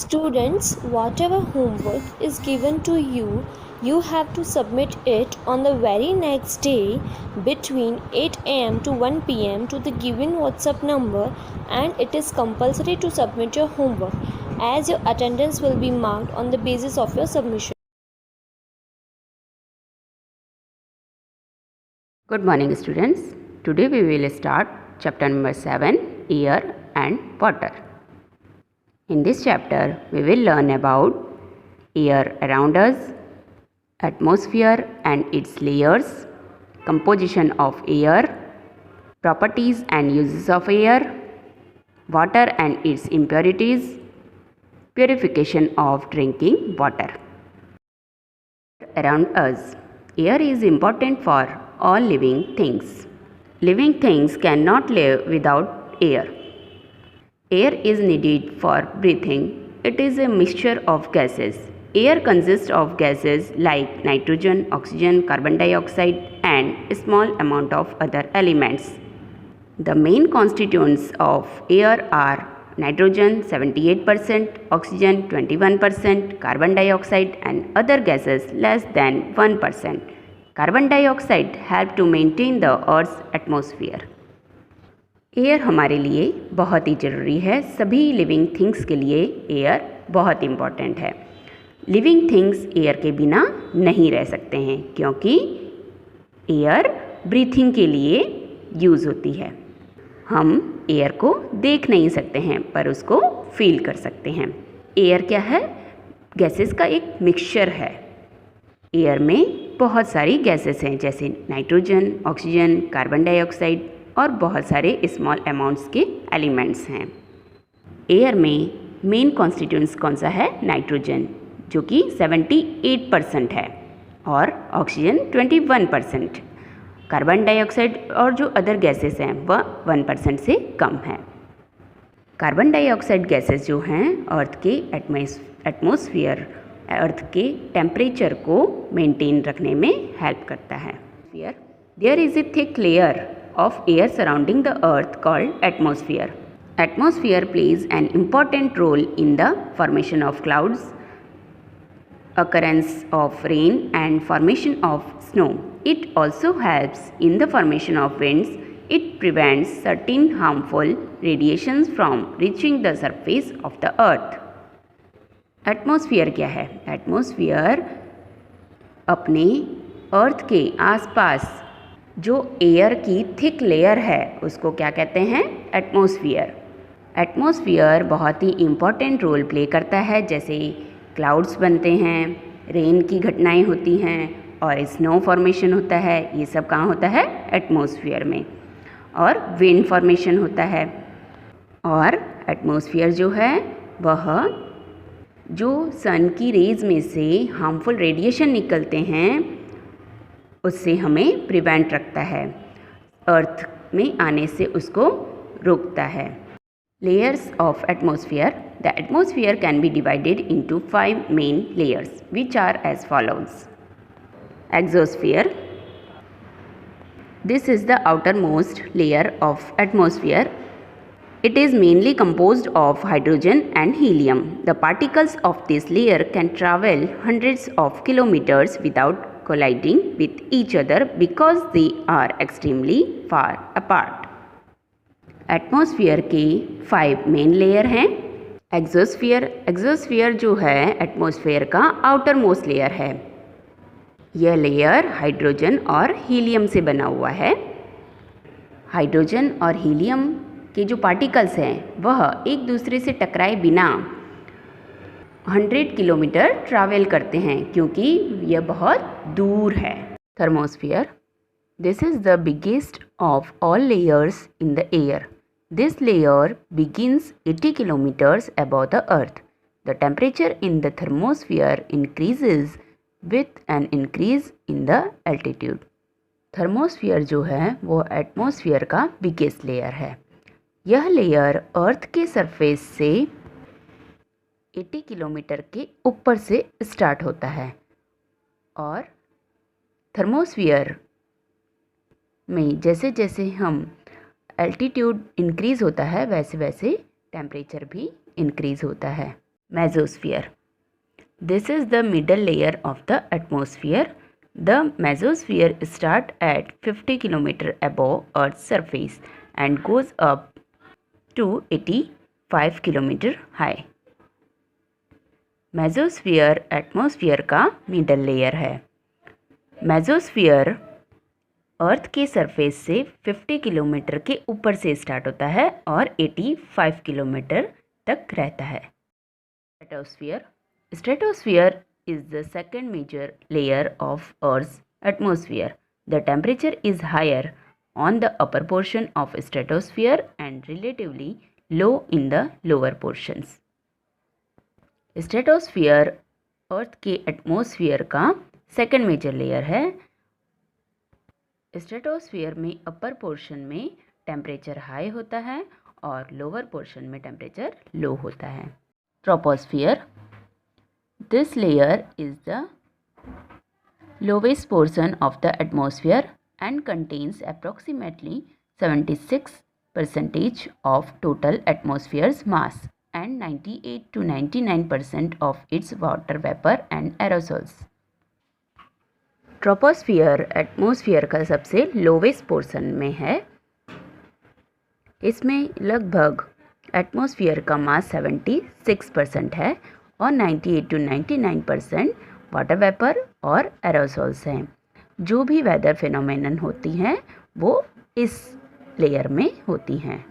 Students, whatever homework is given to you, you have to submit it on the very next day between 8 am to 1 pm to the given WhatsApp number, and it is compulsory to submit your homework as your attendance will be marked on the basis of your submission. Good morning, students. Today we will start chapter number 7, Air and Water. In this chapter, we will learn about air around us, atmosphere and its layers, composition of air, properties and uses of air, water and its impurities, purification of drinking water. Around us, air is important for all living things. Living things cannot live without air. Air is needed for breathing. It is a mixture of gases. Air consists of gases like nitrogen, oxygen, carbon dioxide and a small amount of other elements. The main constituents of air are nitrogen 78%, oxygen 21%, carbon dioxide and other gases less than 1%. Carbon dioxide help to maintain the Earth's atmosphere. Air हमारे लिए बहुत ही ज़रूरी है. सभी living things के लिए air बहुत important है. लिविंग थिंग्स एयर के बिना नहीं रह सकते हैं क्योंकि एयर ब्रीथिंग के लिए यूज़ होती है. हम एयर को देख नहीं सकते हैं पर उसको फील कर सकते हैं. एयर क्या है? गैसेस का एक मिक्सचर है. एयर में बहुत सारी गैसेस हैं जैसे नाइट्रोजन, ऑक्सीजन, कार्बन डाइऑक्साइड और बहुत सारे स्मॉल अमाउंट्स के एलिमेंट्स हैं. एयर में मेन कॉन्स्टिट्यूएंट्स कौन सा है? नाइट्रोजन जो कि 78% है और ऑक्सीजन 21%. कार्बन डाइऑक्साइड और जो अदर गैसेस हैं वह 1% से कम है. कार्बन डाइऑक्साइड गैसेस जो हैं अर्थ के एटमॉस्फेयर अर्थ के टेम्परेचर को मेंटेन रखने में हेल्प करता है. There is a thick layer of air surrounding the earth called atmosphere. Atmosphere plays an important role in the formation of clouds, occurrence of rain and formation of snow. It also helps in the formation of winds. It prevents certain harmful radiations from reaching the surface of the earth. Atmosphere क्या है? Atmosphere अपने अर्थ के आसपास जो air की thick layer है उसको क्या कहते हैं? एटमॉस्फेयर. एटमॉस्फेयर बहुत ही इम्पॉर्टेंट रोल प्ले करता है. जैसे क्लाउड्स बनते हैं, रेन की घटनाएं होती हैं और स्नो फॉर्मेशन होता है. ये सब कहाँ होता है? एटमॉस्फेयर में. और विंड फॉर्मेशन होता है. और एटमॉस्फेयर जो है वह जो सन की रेज में से हार्मफुल रेडिएशन निकलते हैं उससे हमें प्रिवेंट रखता है. अर्थ में आने से उसको रोकता है. Layers of atmosphere. The atmosphere can be divided into 5 main layers which are as follows. Exosphere. This is the outermost layer of atmosphere. It is mainly composed of hydrogen and helium. The particles of this layer can travel hundreds of kilometers without colliding with each other because they are extremely far apart. Atmosphere के 5 main layer हैं. Exosphere जो है atmosphere का outer most layer है. यह layer hydrogen और helium से बना हुआ है. हाइड्रोजन और हीलियम के जो पार्टिकल्स हैं वह एक दूसरे से टकराए बिना 100 किलोमीटर ट्रैवल करते हैं क्योंकि यह बहुत दूर है. Thermosphere. This is the biggest of all layers in the air. This layer begins 80 kilometres above the earth. The temperature in the thermosphere increases with an increase in the altitude. Thermosphere जो है वो atmosphere का biggest layer है. यह layer अर्थ के surface से 80 kilometre के ऊपर से स्टार्ट होता है और थर्मोस्फियर में जैसे जैसे हम एल्टीट्यूड इंक्रीज़ होता है वैसे वैसे टेम्परेचर भी इंक्रीज़ होता है. Mesosphere. This is the middle layer of the atmosphere. The mesosphere starts at 50 km above Earth's surface and goes up to 85 km high. Mesosphere atmosphere का मिडल लेयर है। Mesosphere अर्थ के सरफेस से 50 kilometre के ऊपर से start होता है और 85 किलोमीटर तक रहता है। Stratosphere. Stratosphere is the second major layer of Earth's atmosphere. The temperature is higher on the upper portion of stratosphere and relatively low in the lower portions. Stratosphere earth के atmosphere का second major layer है। Stratosphere में upper portion में temperature high होता है और lower portion में temperature low होता है। Troposphere. This layer is the lowest portion of the atmosphere and contains approximately 76% of total atmosphere's mass and 98 to 99% of its water vapor and aerosols. Troposphere atmosphere का सबसे lowest portion में है। इसमें लगभग atmosphere का मास 76% है और 98 to 99% वाटर वेपर और एरोसोल्स हैं। जो भी वेदर फिनोमेनन होती हैं वो इस लेयर में होती हैं।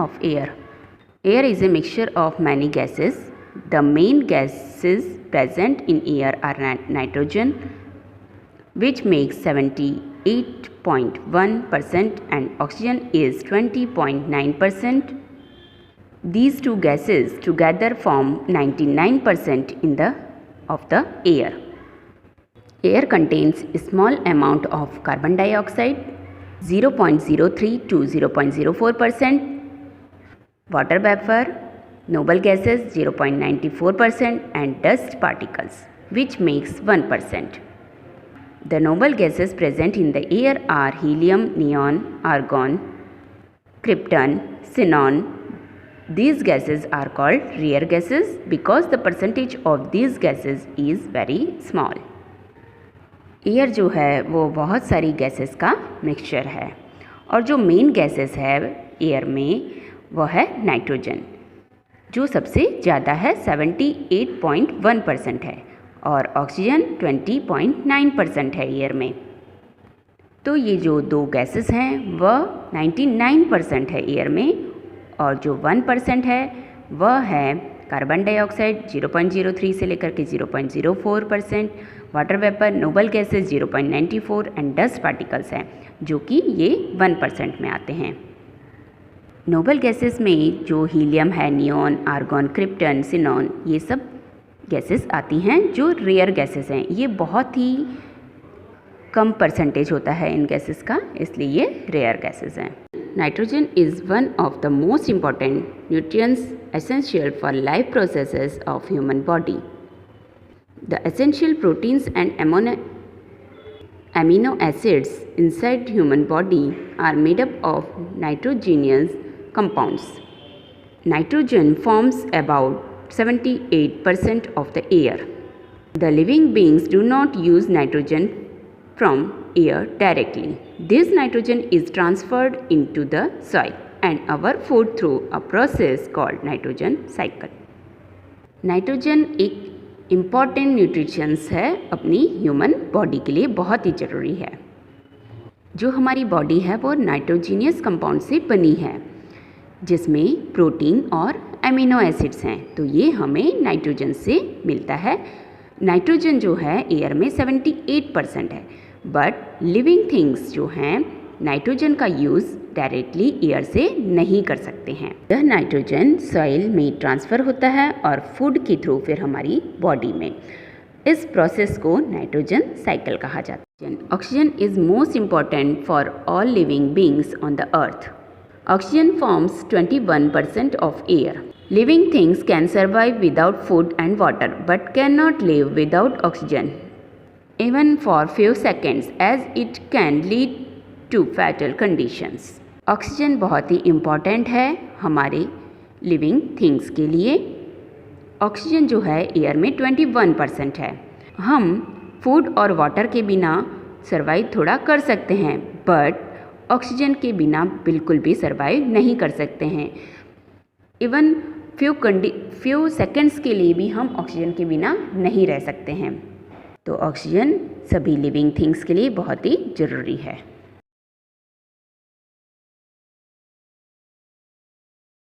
Of air. Air is a mixture of many gases. The main gases present in air are nitrogen, which makes 78.1%, and oxygen is 20.9%. These two gases together form 99% of the air. Air contains a small amount of carbon dioxide, 0.03 to 0.04%. Water vapor, noble gases 0.94% and dust particles which makes 1%. The noble gases present in the air are helium, neon, argon, krypton, xenon. These gases are called rare gases because the percentage of these gases is very small. Air जो है वो बहुत सारी gases का mixture है और जो main gases है एयर में वो है नाइट्रोजन जो सबसे ज़्यादा है 78.1% है और ऑक्सीजन 20.9% है एयर में। तो ये जो दो गैसेस हैं वह 99% है एयर में और जो 1% है वह है कार्बन डाइऑक्साइड 0.03 से लेकर के 0.04%, water vapour, noble gases 0.94 and dust particles हैं जो कि ये 1% में आते हैं। नोबल गैसेस में जो हीलियम है, नियॉन, आर्गॉन, क्रिप्टन, सिनॉन, ये सब गैसेस आती हैं जो रेयर गैसेस हैं। ये बहुत ही कम परसेंटेज होता है इन गैसेस का, इसलिए ये रेयर गैसेस हैं। Nitrogen is one of the most important nutrients essential for life processes of human body. The essential proteins and amino acids inside human body are made up of nitrogenous compounds. Nitrogen forms about 78% of the air. The living beings do not use nitrogen from air directly. This nitrogen is transferred into the soil and our food through a process called nitrogen cycle. Nitrogen एक important nutritions है अपनी human body के लिए, बहुत ही ज़रूरी है। जो हमारी बॉडी है वो नाइट्रोजीनियस कंपाउंड से बनी है जिसमें प्रोटीन और एमिनो एसिड्स हैं, तो ये हमें नाइट्रोजन से मिलता है। नाइट्रोजन जो है एयर में 78% है, बट लिविंग थिंग्स जो हैं नाइट्रोजन का यूज़ डायरेक्टली एयर से नहीं कर सकते हैं। यह नाइट्रोजन सॉइल में ट्रांसफ़र होता है और फूड के थ्रू फिर हमारी बॉडी में। इस प्रोसेस को नाइट्रोजन साइकिल कहा जाता है। Oxygen is most important for all living beings on the earth. Oxygen forms 21% of air. Living things can survive without food and water but cannot live without oxygen, even for few seconds, as it can lead to fatal conditions. Oxygen बहुत ही important है हमारे living things के लिए। Oxygen जो है air में 21% है। हम फूड और वाटर के बिना सर्वाइव थोड़ा कर सकते हैं, बट ऑक्सीजन के बिना बिल्कुल भी सर्वाइव नहीं कर सकते हैं। इवन फ्यू सेकंड्स के लिए भी हम ऑक्सीजन के बिना नहीं रह सकते हैं। तो ऑक्सीजन सभी लिविंग थिंग्स के लिए बहुत ही ज़रूरी है।